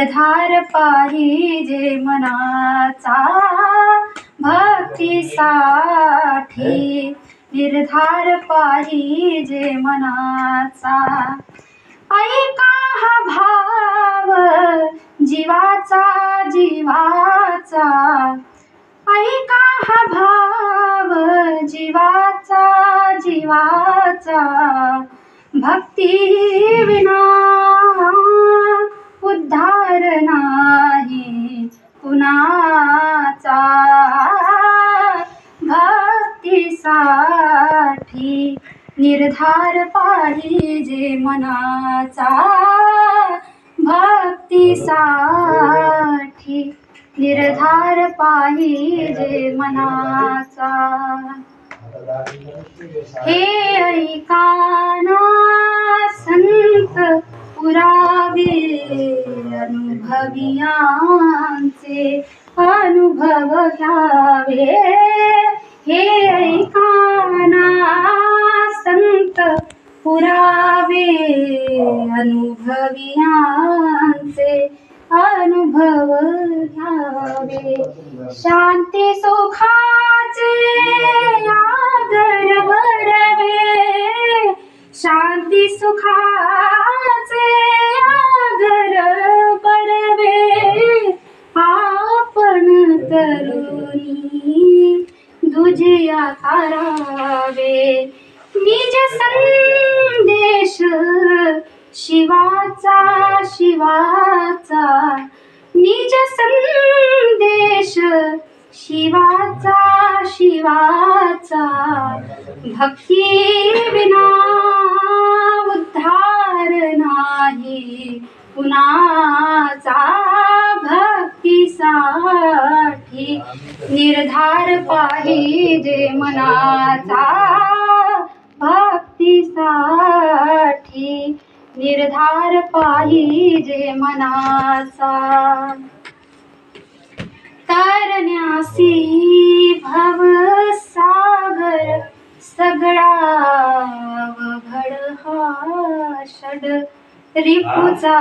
निर्धार पाहिजे मनाचा भक्तीसाठी, निर्धार पाहिजे मनाचा. ऐका हा भाव जीवाचा जीवाचा, ऐका हा भाव जीवाचा जीवाचा. भक्ती विना उद्धार नाही कुणाचा. भक्तीसाठी निर्धार पाहिजे मनाचा, भक्तीसाठी निर्धार पाहिजे मनाचा. हे ऐका ना संत पुरावे अनुभवियांचे, अनुभव घ्यावे. हे ऐका ना संत पुरावे अनुभवियांचे, अनुभव घ्यावे. शांती सुखाचे आगर भरवे, शांती सुखाचे आगर भरवे. आपण तरुणी दुजिया तारावे, निज संदेश शिवाचा शिवाचा, निज संदेश शिवाचा शिवाचा. भक्ती विना उद्धार नाही कुणाचा. भक्तीसाठी निर्धार पाहिजे मनाचा, भक्तीसाठी निर्धार पाहिजे मनाचा. तरण्यासी भवसागर सगळा अवघड हा षड रिपुचा